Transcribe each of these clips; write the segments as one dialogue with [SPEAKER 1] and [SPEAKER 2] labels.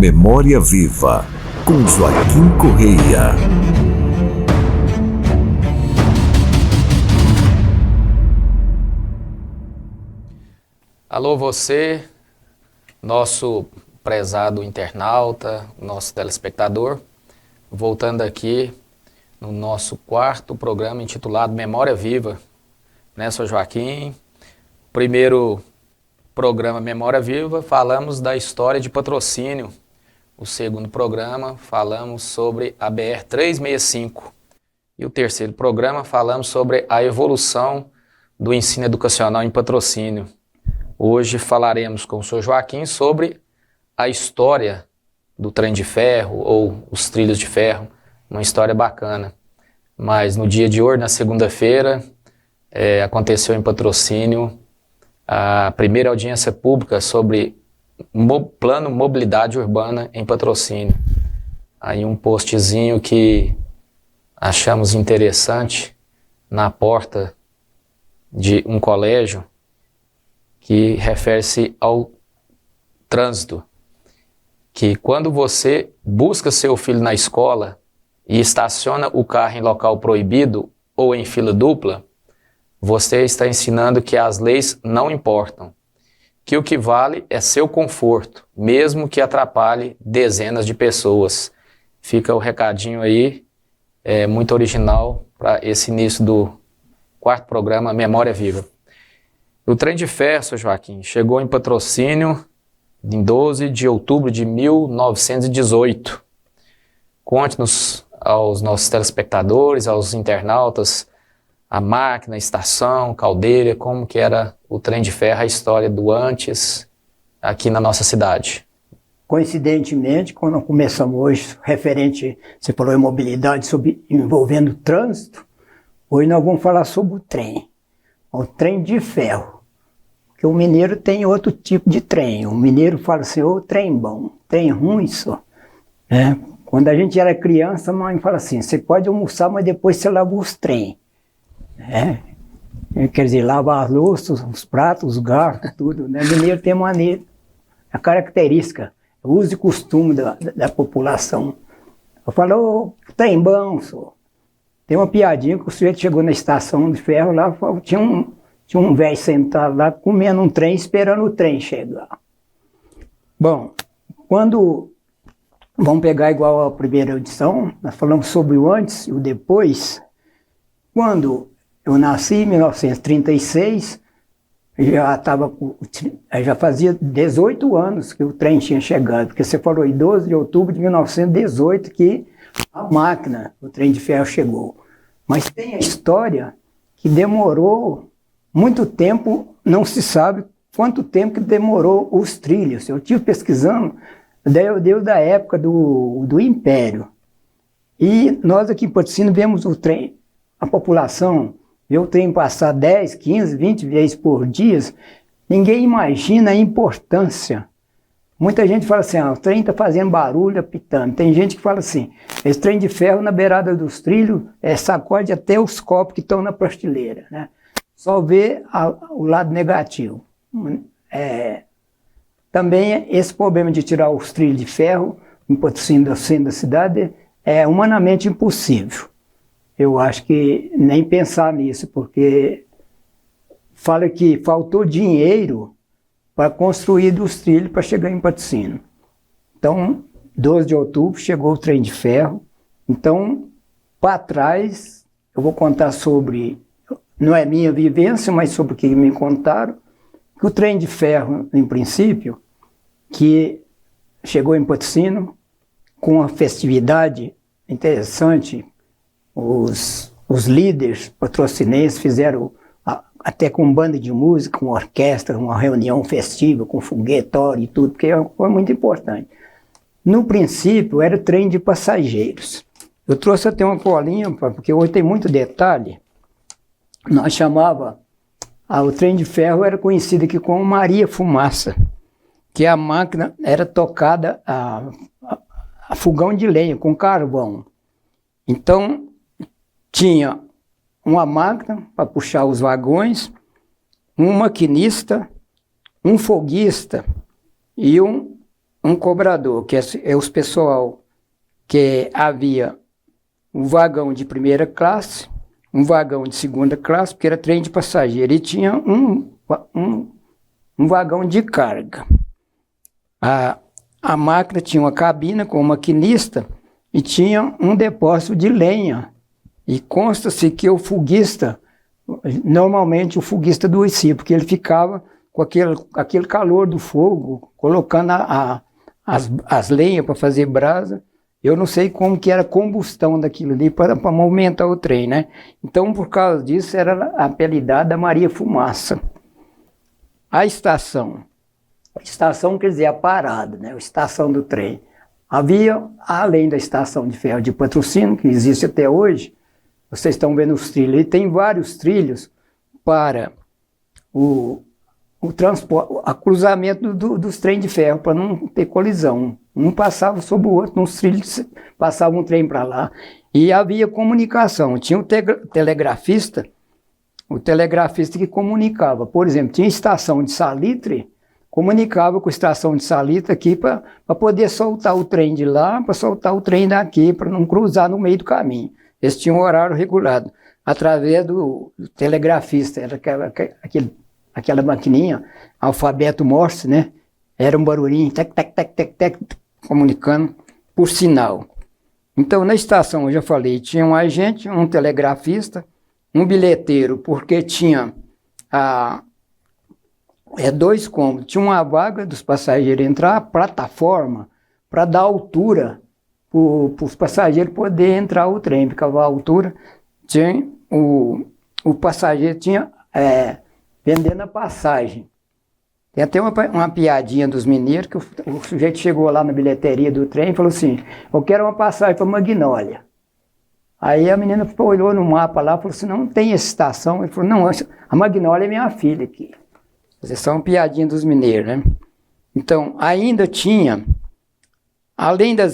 [SPEAKER 1] Memória Viva, com Joaquim Correia.
[SPEAKER 2] Alô você, nosso prezado internauta, nosso telespectador, voltando aqui no nosso quarto programa intitulado Memória Viva, né, Sr. Joaquim? Primeiro programa Memória Viva, falamos da história de Patrocínio. O segundo programa, falamos sobre a BR-365. E o terceiro programa, falamos sobre a evolução do ensino educacional em Patrocínio. Hoje falaremos com o Sr. Joaquim sobre a história do trem de ferro ou os trilhos de ferro, uma história bacana. Mas no dia de hoje, na segunda-feira, aconteceu em Patrocínio a primeira audiência pública sobre plano mobilidade urbana em Patrocínio. Aí um postzinho que achamos interessante na porta de um colégio que refere-se ao trânsito, que quando você busca seu filho na escola e estaciona o carro em local proibido ou em fila dupla, você está ensinando que as leis não importam, que o que vale é seu conforto, mesmo que atrapalhe dezenas de pessoas. Fica o recadinho aí, muito original para esse início do quarto programa Memória Viva. O trem de ferro, Sr. Joaquim, chegou em Patrocínio em 12 de outubro de 1918. Conte-nos aos nossos telespectadores, aos internautas, a máquina, a estação, caldeira, como que era o trem de ferro, a história do antes aqui na nossa cidade.
[SPEAKER 3] Coincidentemente, quando começamos hoje, referente, você falou em mobilidade envolvendo trânsito, hoje nós vamos falar sobre o trem de ferro. Porque o mineiro tem outro tipo de trem. O mineiro fala assim, ô trem bom, trem ruim só. Quando a gente era criança, a mãe fala assim, você pode almoçar, mas depois você lava os trem. Quer dizer, lava as louças, os pratos, os garfos, tudo. Né? O mineiro tem a característica, o uso e costume da população. Eu falo, ô trem bom só. Tem uma piadinha que o sujeito chegou na estação de ferro lá, tinha um velho sentado lá comendo um trem, esperando o trem chegar. Bom, vamos pegar igual a primeira edição, nós falamos sobre o antes e o depois. Quando eu nasci em 1936, já fazia 18 anos que o trem tinha chegado, porque você falou em 12 de outubro de 1918 que a máquina, o trem de ferro chegou. Mas tem a história que demorou muito tempo, não se sabe quanto tempo que demorou os trilhos. Eu estive pesquisando, deu da época do Império. E nós aqui em Patrocínio vemos o trem, a população vê o trem passar 10, 15, 20 vezes por dia, ninguém imagina a importância. Muita gente fala assim, o trem está fazendo barulho, apitando. Tem gente que fala assim, esse trem de ferro na beirada dos trilhos sacode até os copos que estão na prateleira, né? Só vê o lado negativo. Também esse problema de tirar os trilhos de ferro em Patrocínio do centro da cidade é humanamente impossível. Eu acho que nem pensar nisso, porque fala que faltou dinheiro para construir os trilhos para chegar em Patrocínio. Então, 12 de outubro chegou o trem de ferro. Então, para trás, eu vou contar sobre, não é minha vivência, mas sobre o que me contaram, que o trem de ferro, em princípio, que chegou em Patrocínio com uma festividade interessante, os líderes patrocinenses fizeram até com banda de música, com orquestra, uma reunião festiva, com foguetório e tudo, porque foi muito importante. No princípio, era trem de passageiros. Eu trouxe até uma colinha, porque hoje tem muito detalhe. Nós chamava, o trem de ferro era conhecido aqui como Maria Fumaça, que a máquina era tocada a fogão de lenha, com carvão. Então, tinha uma máquina para puxar os vagões, um maquinista, um foguista e um um cobrador, que é os pessoal que havia um vagão de primeira classe, um vagão de segunda classe, porque era trem de passageiro, e tinha um vagão de carga. A máquina tinha uma cabina com o maquinista e tinha um depósito de lenha. E consta-se que o foguista, normalmente o foguista adoecia, porque ele ficava com aquele calor do fogo, colocando as lenhas para fazer brasa. Eu não sei como que era a combustão daquilo ali para movimentar o trem, né? Então, por causa disso, era apelidada Maria Fumaça. A estação quer dizer a parada, né? A estação do trem. Havia, além da estação de ferro de Patrocínio, que existe até hoje, vocês estão vendo os trilhos, e tem vários trilhos para o transporte, o cruzamento dos trens de ferro, para não ter colisão. Um passava sobre o outro, nos trilhos passava um trem para lá. E havia comunicação, tinha o telegrafista que comunicava. Por exemplo, tinha estação de salitre, comunicava com a estação de salitre aqui para poder soltar o trem de lá, para soltar o trem daqui, para não cruzar no meio do caminho. Eles tinham um horário regulado, através do telegrafista, era aquela maquininha, alfabeto Morse, né? Era um barulhinho, tec, tec, tec, tec, tec, comunicando por sinal. Então, na estação, eu já falei, tinha um agente, um telegrafista, um bilheteiro, porque tinha dois cômodos. Tinha uma vaga dos passageiros entrar, a plataforma, para dar altura para os passageiros poderem entrar o trem, ficava a altura. Tinha o passageiro tinha vendendo a passagem. Tem até uma piadinha dos mineiros, que o sujeito chegou lá na bilheteria do trem e falou assim: eu quero uma passagem para Magnólia. Aí a menina olhou no mapa lá e falou assim: não tem essa estação. Ele falou: não, a Magnólia é minha filha aqui. Essa é uma piadinha dos mineiros, né? Então, ainda tinha, além da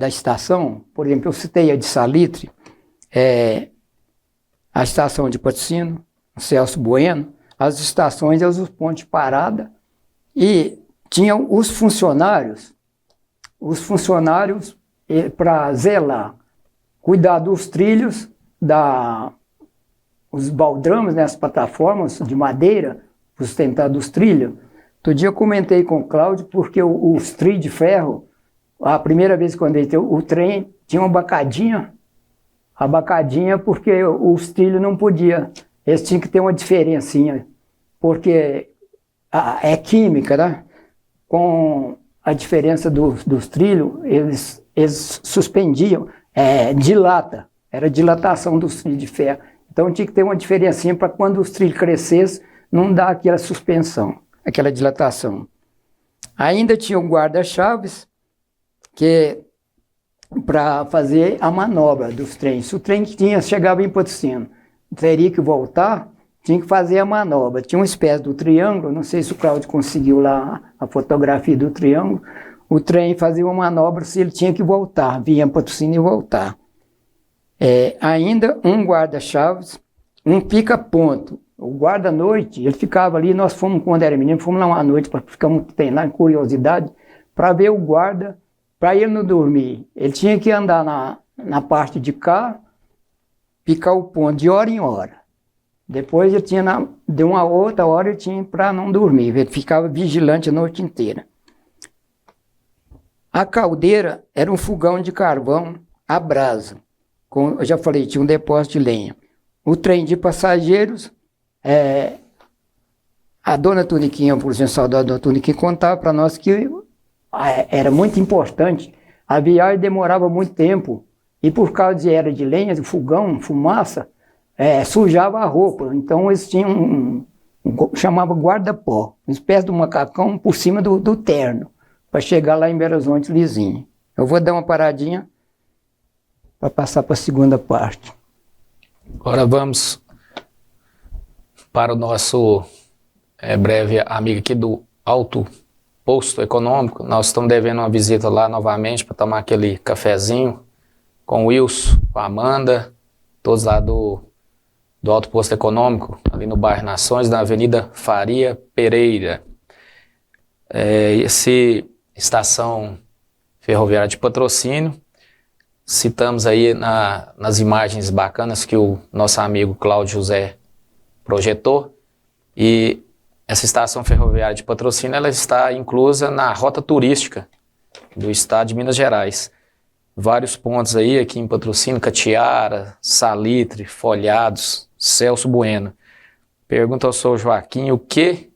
[SPEAKER 3] estação, por exemplo, eu citei a de Salitre, a estação de Patrocínio, Celso Bueno, as estações, os pontos de parada, e tinham os funcionários para zelar, cuidar dos trilhos, os baldrames, né, as plataformas de madeira, sustentado os trilhos. Outro dia eu comentei com o Cláudio, porque os trilhos de ferro, a primeira vez que eu andei, o trem tinha uma abacadinha, porque os trilhos não podiam, eles tinham que ter uma diferencinha, porque é química, né? Com a diferença dos trilhos, eles suspendiam, era dilatação dos trilhos de ferro. Então tinha que ter uma diferencinha para quando os trilhos crescessem, não dar aquela suspensão, aquela dilatação. Ainda tinha o guarda-chaves, que para fazer a manobra dos trens. Se o trem chegava em Patrocínio, teria que voltar, tinha que fazer a manobra. Tinha uma espécie do triângulo, não sei se o Cláudio conseguiu lá a fotografia do triângulo. O trem fazia uma manobra se ele tinha que voltar, vinha Patrocínio e voltar. Ainda um guarda-chaves, um pica-ponto. O guarda-noite, ele ficava ali, nós fomos, quando era menino, fomos lá uma noite para ficar lá em curiosidade, para ver o guarda, para ele não dormir. Ele tinha que andar na parte de cá, picar o ponto de hora em hora. Depois ele tinha, de uma outra hora, ele tinha para não dormir. Ele ficava vigilante a noite inteira. A caldeira era um fogão de carvão a brasa. Eu já falei, tinha um depósito de lenha. O trem de passageiros, a dona Tuniquinha, por exemplo, saudade da dona Tuniquinha, contava para nós que era muito importante. A viagem demorava muito tempo. E por causa de era de lenha, de fogão, fumaça, sujava a roupa. Então eles tinham chamava guarda-pó, uma espécie de macacão por cima do terno, para chegar lá em Belo Horizonte lisinho. Eu vou dar uma paradinha para passar para a segunda parte.
[SPEAKER 2] Agora vamos para o nosso breve amigo aqui do Alto Posto Econômico. Nós estamos devendo uma visita lá novamente para tomar aquele cafezinho com o Wilson, com a Amanda, todos lá do Alto Posto Econômico, ali no bairro Nações, na Avenida Faria Pereira. Esse estação ferroviária de Patrocínio. Citamos aí nas imagens bacanas que o nosso amigo Cláudio José projetou. E essa estação ferroviária de Patrocínio, ela está inclusa na rota turística do estado de Minas Gerais. Vários pontos aí aqui em Patrocínio: Catiara, Salitre, Folhados, Celso Bueno. Pergunta ao senhor Joaquim o que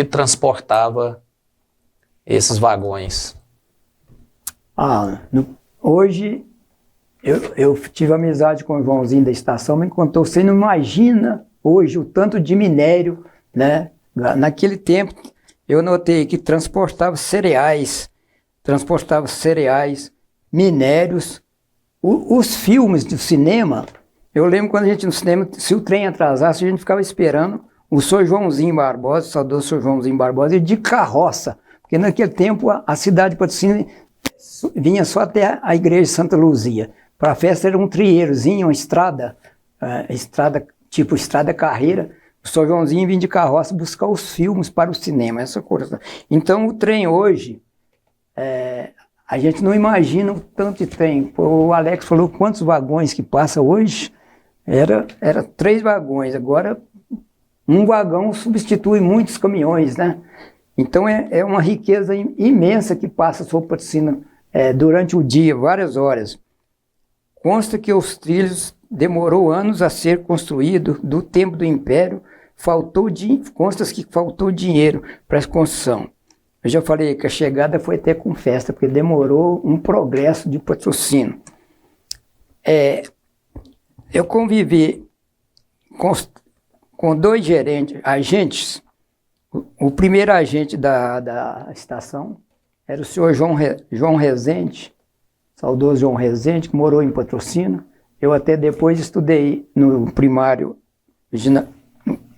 [SPEAKER 2] transportava esses vagões.
[SPEAKER 3] Hoje eu tive amizade com o Joãozinho da estação, me contou, você não imagina hoje o tanto de minério, né? Naquele tempo eu notei que transportava cereais, minérios, os filmes do cinema. Eu lembro quando a gente no cinema, se o trem atrasasse, a gente ficava esperando o senhor Joãozinho Barbosa, o saudoso senhor Joãozinho Barbosa, de carroça, porque naquele tempo a cidade de Patrocínio vinha só até a igreja de Santa Luzia. Para a festa era um trieirozinho, uma estrada tipo estrada carreira. O senhor Joãozinho vinha de carroça buscar os filmes para o cinema, essa coisa. Então o trem hoje, a gente não imagina o tanto de trem. O Alex falou quantos vagões que passa hoje. Era 3 vagões, agora um vagão substitui muitos caminhões, né? Então é uma riqueza imensa que passa sobre Patrocínio durante o dia, várias horas. Consta que os trilhos demorou anos a ser construído, do tempo do Império, consta que faltou dinheiro para a construção. Eu já falei que a chegada foi até com festa, porque demorou um progresso de Patrocínio. Eu convivi com 2 agentes. O primeiro agente da estação era o senhor João Rezende, saudoso João Rezende, que morou em Patrocínio. Eu até depois estudei no primário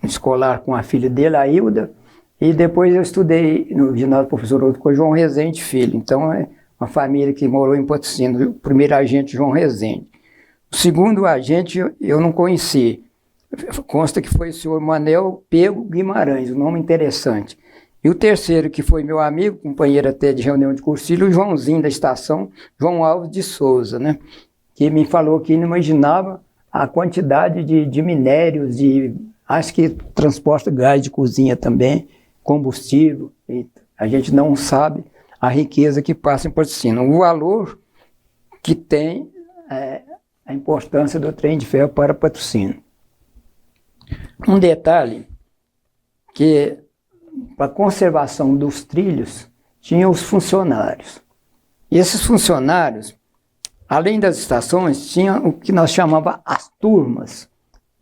[SPEAKER 3] escolar com a filha dele, a Hilda, e depois eu estudei no ginásio professor Outro com o João Rezende Filho. Então é uma família que morou em Patrocínio. O primeiro agente, João Rezende. O segundo agente eu não conheci. Consta que foi o senhor Manel Pego Guimarães, um nome interessante. E o terceiro, que foi meu amigo, companheiro até de reunião de cursilho, o Joãozinho da estação, João Alves de Souza, né? Que me falou que não imaginava a quantidade de minérios, acho que transporta gás de cozinha também, combustível. E a gente não sabe a riqueza que passa em Patrocínio. O valor que tem a importância do trem de ferro para Patrocínio. Um detalhe, que para a conservação dos trilhos, tinha os funcionários. E esses funcionários, além das estações, tinha o que nós chamávamos as turmas.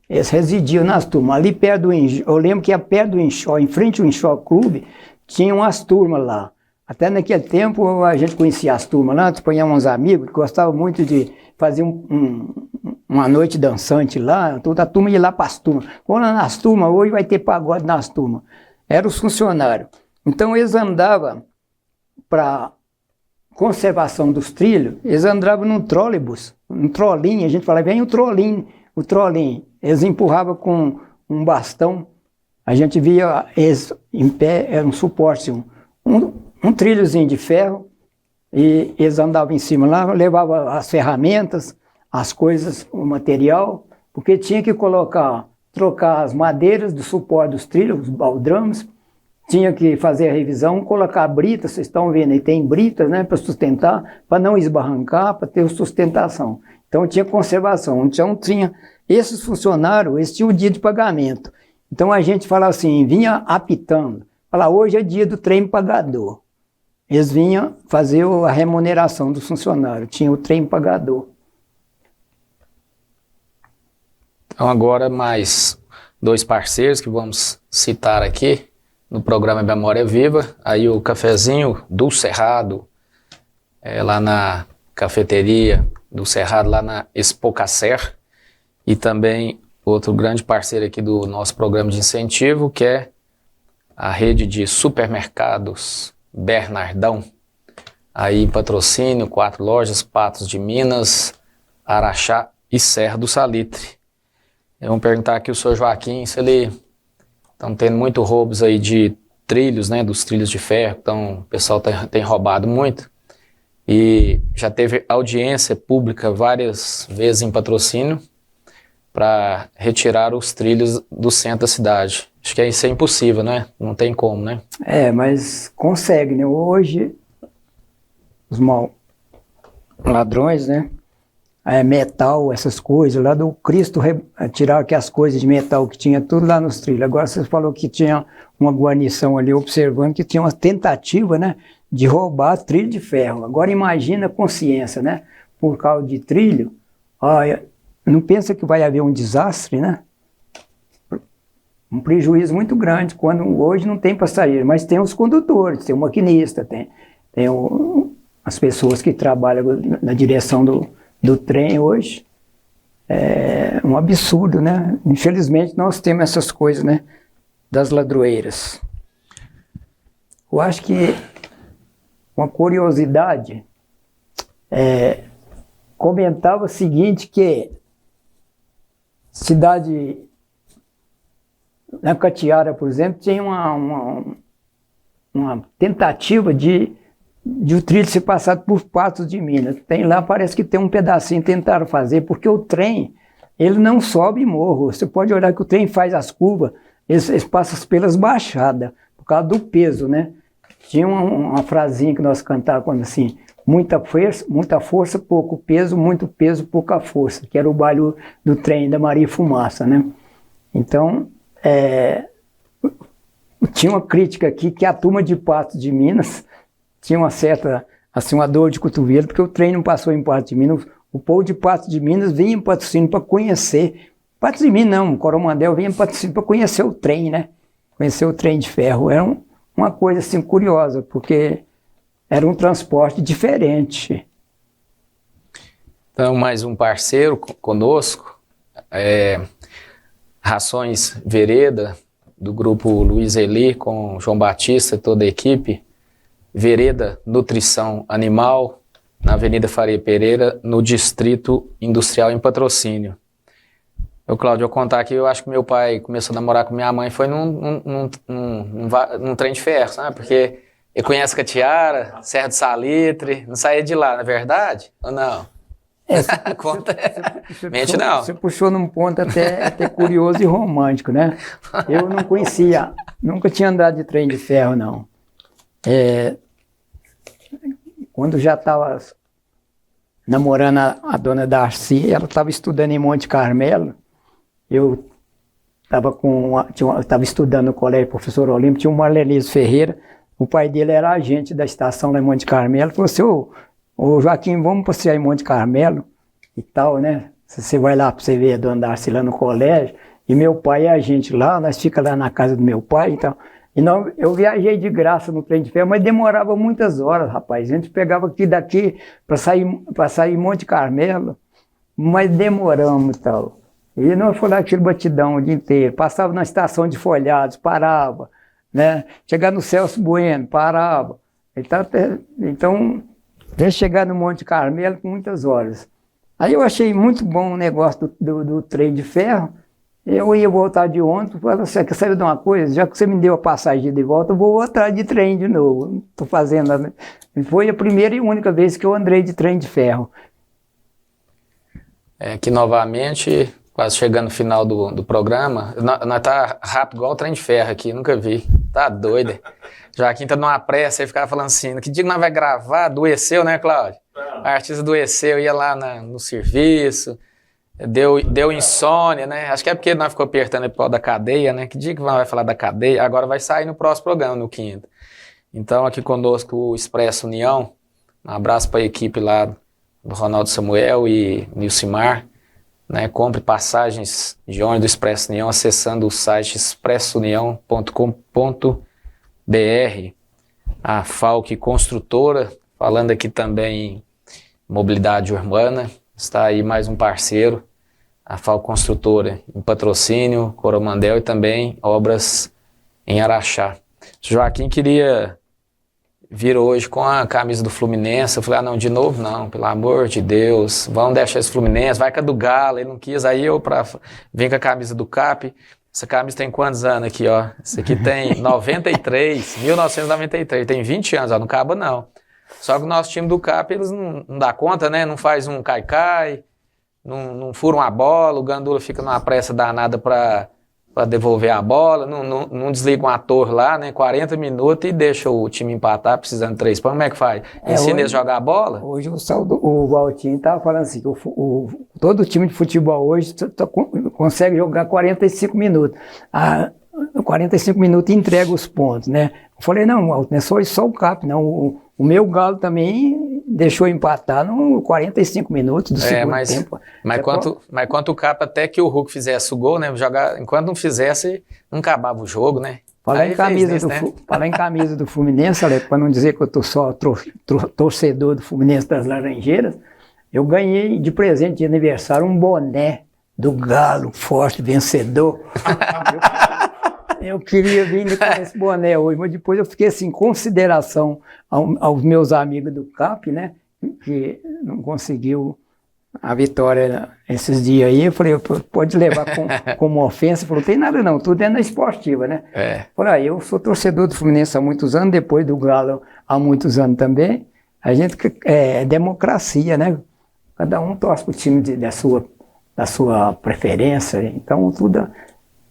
[SPEAKER 3] Eles residiam nas turmas. Ali perto do Enxó, eu lembro que perto do Enxó, em frente ao Enxó Clube, tinham as turmas lá. Até naquele tempo a gente conhecia as turmas lá, tinha uns amigos que gostavam muito de fazer uma noite dançante lá, toda a turma ia lá para as turmas. Quando nas turmas, hoje vai ter pagode nas turmas. Eram os funcionários. Então eles andavam para conservação dos trilhos, eles andavam num trólebus, um trolinho, a gente falava, vem o trolinho. Eles empurravam com um bastão, a gente via eles em pé, era um suporte, um trilhozinho de ferro, e eles andavam em cima lá, levavam as ferramentas, as coisas, o material, porque tinha que trocar as madeiras do suporte dos trilhos, os baldrames, tinha que fazer a revisão, colocar brita, vocês estão vendo aí, tem britas, né, para sustentar, para não esbarrancar, para ter sustentação. Então tinha conservação, então tinha esses funcionários, eles tinham o dia de pagamento. Então a gente falava assim, vinha apitando, falava, hoje é dia do trem pagador. Eles vinham fazer a remuneração dos funcionários, tinha o trem pagador.
[SPEAKER 2] Então agora mais 2 parceiros que vamos citar aqui no programa Memória Viva. Aí o cafezinho do Cerrado, lá na cafeteria do Cerrado, lá na Expocacer. E também outro grande parceiro aqui do nosso programa de incentivo, que é a rede de supermercados Bernardão. Aí em Patrocínio, 4 lojas, Patos de Minas, Araxá e Serra do Salitre. Vamos perguntar aqui o senhor Joaquim se ele estão tendo muito roubos aí de trilhos, né, dos trilhos de ferro, então o pessoal tem roubado muito, e já teve audiência pública várias vezes em Patrocínio para retirar os trilhos do centro da cidade. Acho que isso é impossível, né? Não tem como, né?
[SPEAKER 3] Mas consegue, né? Hoje, os ladrões, né? Metal, essas coisas, lá do Cristo, tiraram aquelas coisas de metal que tinha tudo lá nos trilhos. Agora você falou que tinha uma guarnição ali observando que tinha uma tentativa, né? De roubar trilho de ferro. Agora imagina a consciência, né? Por causa de trilho, não pensa que vai haver um desastre, né? Um prejuízo muito grande, quando hoje não tem passageiro, mas tem os condutores, tem o maquinista, tem as pessoas que trabalham na direção do trem hoje. É um absurdo, né? Infelizmente nós temos essas coisas, né? Das ladroeiras. Eu acho que uma curiosidade comentava o seguinte, que cidade, na Catiara, por exemplo, tinha uma tentativa de o trilho ser passado por Patos de Minas. Tem lá, parece que tem um pedacinho que tentaram fazer, porque o trem, ele não sobe morro. Você pode olhar que o trem faz as curvas, eles passam pelas baixadas, por causa do peso, né? Tinha uma frasinha que nós cantávamos assim, muita força, pouco peso, muito peso, pouca força, que era o baile do trem da Maria Fumaça, né? Então, tinha uma crítica aqui que a turma de Patos de Minas tinha uma certa, assim, uma dor de cotovelo, porque o trem não passou em Patos de Minas. O povo de Patos de Minas vinha em Patrocínio para conhecer. Patos de Minas não, Coromandel vinha em Patrocínio para conhecer o trem, né? Conhecer o trem de ferro. Era uma coisa assim curiosa, porque era um transporte diferente.
[SPEAKER 2] Então, mais um parceiro conosco, Rações Vereda, do grupo Luiz Eli, com João Batista e toda a equipe. Vereda Nutrição Animal, na Avenida Faria Pereira, no Distrito Industrial em Patrocínio. Cláudio, eu contar aqui, eu acho que meu pai começou a namorar com minha mãe, foi num trem de ferro, sabe? Porque ele conhece Catiara, Serra do Salitre, não saía de lá, não é verdade? Ou não? Conta. Mente não.
[SPEAKER 3] Você puxou num ponto até curioso e romântico, né? Eu não conhecia, nunca tinha andado de trem de ferro, não. Quando já estava namorando a dona Darcy, ela estava estudando em Monte Carmelo, eu estava estudando no colégio Professor Olímpio, tinha o Marlenizo Ferreira, o pai dele era agente da estação lá em Monte Carmelo, falou assim, ô Joaquim, vamos passear em Monte Carmelo e tal, né? Você vai lá para você ver a dona Darcy lá no colégio, e meu pai é agente lá, nós ficamos lá na casa do meu pai e tal. E eu viajei de graça no trem de ferro, mas demorava muitas horas, rapaz. A gente pegava daqui para sair em Monte Carmelo, mas demoramos e tal. E nós fomos lá aquele batidão o dia inteiro. Passava na estação de Folhados, parava, né? Chegar no Celso Bueno, parava. Então, até chegar no Monte Carmelo com muitas horas. Aí eu achei muito bom o negócio do trem de ferro. Eu ia voltar de ônibus, falei assim, quer saber de uma coisa? Já que você me deu a passagem de volta, eu vou atrás de trem de novo. Estou fazendo. Foi a primeira e única vez que eu andei de trem de ferro.
[SPEAKER 2] Aqui novamente, quase chegando no final do programa, nós tá rápido igual o trem de ferro aqui, nunca vi. Tá doido. Joaquim tá numa pressa e ficava falando assim, que dia que nós vai gravar? Adoeceu, né, Cláudio? A artista adoeceu, ia lá no serviço. Deu insônia, né? Acho que é porque nós ficou apertando por causa da cadeia, né? Que dia que nós vai falar da cadeia? Agora vai sair no próximo programa, no quinto. Então, aqui conosco o Expresso União. Um abraço para a equipe lá do Ronaldo Samuel e Nilcimar. Né? Compre passagens de ônibus do Expresso União acessando o site expressounião.com.br. A Falck Construtora, falando aqui também em mobilidade urbana. Está aí mais um parceiro, a Falck Construtora, em Patrocínio, Coromandel e também obras em Araxá. Joaquim queria vir hoje com a camisa do Fluminense. Eu falei, não, de novo não, pelo amor de Deus, vamos deixar esse Fluminense, vai com a do Galo, ele não quis, aí eu vim com a camisa do CAP. Essa camisa tem quantos anos aqui, ó? Esse aqui tem 1993, tem 20 anos, ó, não acaba não. Só que o nosso time do CAP, eles não dá conta, né? Não faz um cai-cai, não fura uma bola, o Gandula fica numa pressa danada para devolver a bola, não desliga um ator lá, né? 40 minutos e deixa o time empatar, precisando de 3 pontos. Como é que faz? Ensina eles a jogar a bola?
[SPEAKER 3] Hoje o Valtinho estava falando assim, que todo time de futebol hoje consegue jogar 45 minutos. 45 minutos e entrega os pontos, né? Eu falei, não, Valtinho, não é só o CAP, não. O meu Galo também deixou empatar no 45 minutos do segundo tempo.
[SPEAKER 2] Mas quanto o CAP, até que o Hulk fizesse o gol, né? Enquanto não fizesse, não acabava o jogo, né?
[SPEAKER 3] Falar em camisa do Fluminense, Alex, para não dizer que eu tô só torcedor do Fluminense das Laranjeiras, eu ganhei de presente de aniversário um boné do Galo, forte, vencedor. Eu queria vir com esse boné hoje, mas depois eu fiquei assim, em consideração aos meus amigos do CAP, né, que não conseguiu a vitória esses dias aí. Eu falei, pode levar como ofensa. Ele falou, não tem nada não, tudo é na esportiva, né? Eu falei, eu sou torcedor do Fluminense há muitos anos, depois do Galo há muitos anos também. A gente é democracia, né? Cada um torce para o time da sua preferência, então tudo...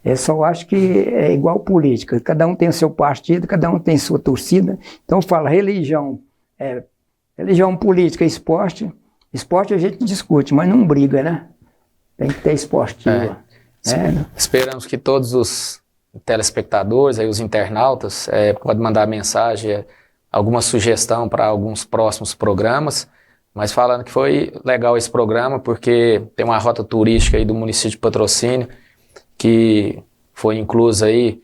[SPEAKER 3] Eu só acho que é igual política, cada um tem o seu partido, cada um tem sua torcida. Então fala religião, política, esporte a gente discute, mas não briga, né? Tem que ter esportiva.
[SPEAKER 2] Esperamos que todos os telespectadores, aí, os internautas, podem mandar mensagem, alguma sugestão para alguns próximos programas, mas falando que foi legal esse programa, porque tem uma rota turística aí do município de Patrocínio, que foi inclusa aí,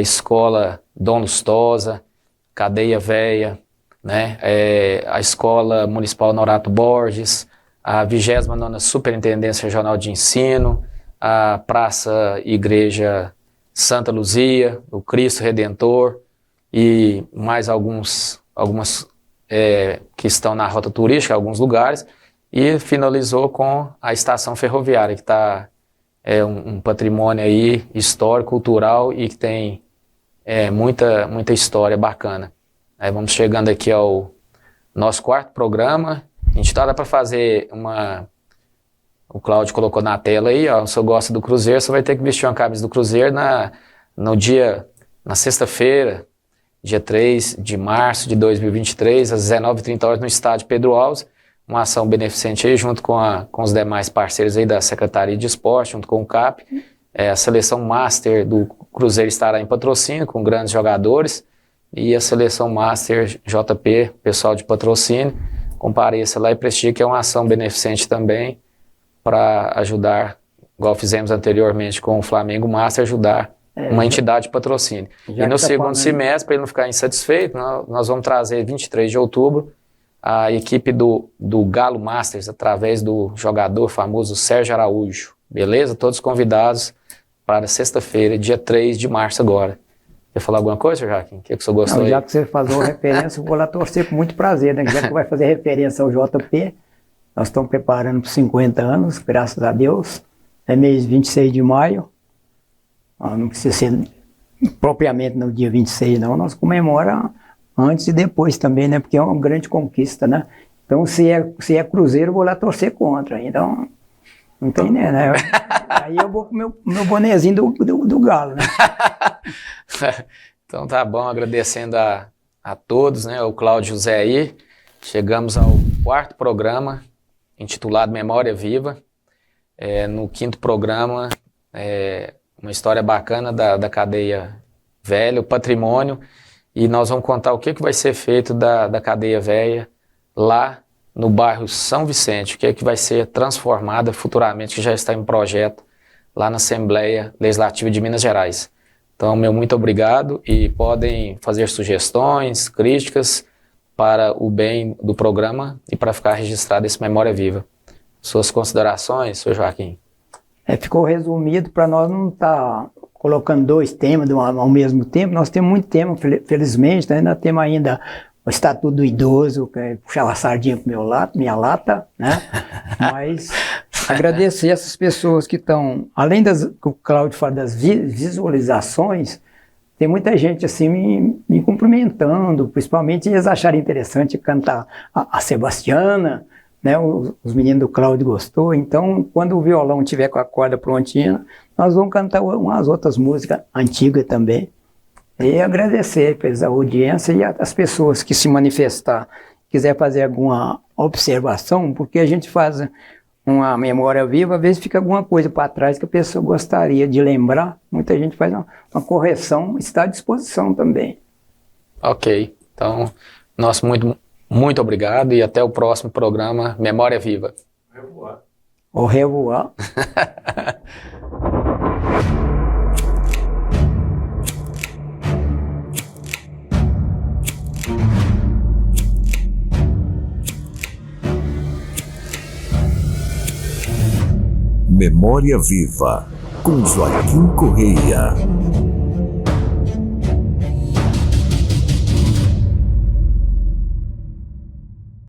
[SPEAKER 2] Escola Dom Lustosa, Cadeia Véia, né, a Escola Municipal Norato Borges, a 29ª Superintendência Regional de Ensino, a Praça Igreja Santa Luzia, o Cristo Redentor e mais algumas que estão na rota turística, alguns lugares, e finalizou com a estação ferroviária, que está um patrimônio aí histórico, cultural e que tem muita história bacana. Aí vamos chegando aqui ao nosso 4º programa. A gente tá para fazer o Cláudio colocou na tela aí, ó, se você gosta do Cruzeiro, você vai ter que vestir uma camisa do Cruzeiro na sexta-feira, dia 3 de março de 2023, às 19h30 no estádio Pedro Alves, uma ação beneficente aí junto com os demais parceiros aí da Secretaria de Esporte, junto com o CAP. A seleção Master do Cruzeiro estará em Patrocínio, com grandes jogadores, e a seleção Master JP, pessoal de Patrocínio, compareça lá e prestigie, que é uma ação beneficente também, para ajudar, igual fizemos anteriormente com o Flamengo Master, ajudar uma entidade de patrocínio. E no segundo semestre, para ele não ficar insatisfeito, nós vamos trazer 23 de outubro a equipe do Galo Masters, através do jogador famoso Sérgio Araújo. Beleza? Todos convidados para sexta-feira, dia 3 de março agora. Quer falar alguma coisa, Joaquim? O que você gostou aí?
[SPEAKER 3] Já que você falou referência, eu vou lá torcer com muito prazer, né? Já que vai fazer referência ao JP, nós estamos preparando para 50 anos, graças a Deus. É mês 26 de maio. Não precisa ser propriamente no dia 26, não. Nós comemoramos antes e depois também, né? Porque é uma grande conquista, né? Então, se é Cruzeiro, eu vou lá torcer contra. Então, não tem, né? Aí eu vou com meu bonezinho do Galo, né?
[SPEAKER 2] Então tá bom, agradecendo a todos, né? O Cláudio José aí. Chegamos ao 4º programa, intitulado Memória Viva. No 5º programa, uma história bacana da cadeia velha, o patrimônio, e nós vamos contar o que vai ser feito da cadeia velha lá no bairro São Vicente, o que vai ser transformada futuramente, que já está em projeto lá na Assembleia Legislativa de Minas Gerais. Então, meu muito obrigado, e podem fazer sugestões, críticas para o bem do programa e para ficar registrado esse Memória Viva. Suas considerações, senhor Joaquim?
[SPEAKER 3] Ficou resumido para nós não estar colocando 2 temas ao mesmo tempo. Nós temos muito tema, felizmente, né? Ainda temos ainda o Estatuto do Idoso, que puxava a sardinha para minha lata, né? Mas Agradecer essas pessoas que estão, além das, que o Cláudio fala das visualizações, tem muita gente assim me cumprimentando, principalmente eles acharem interessante cantar a Sebastiana, né? Os meninos do Cláudio gostou, então quando o violão tiver com a corda prontinha, nós vamos cantar umas outras músicas antigas também. E agradecer pela audiência e as pessoas que se manifestar, quiser fazer alguma observação, porque a gente faz uma memória viva, às vezes fica alguma coisa para trás que a pessoa gostaria de lembrar. Muita gente faz uma correção, está à disposição também.
[SPEAKER 2] Ok, então, nosso muito obrigado e até o próximo programa Memória Viva.
[SPEAKER 3] Au revoir.
[SPEAKER 1] Memória Viva, com Joaquim Correia.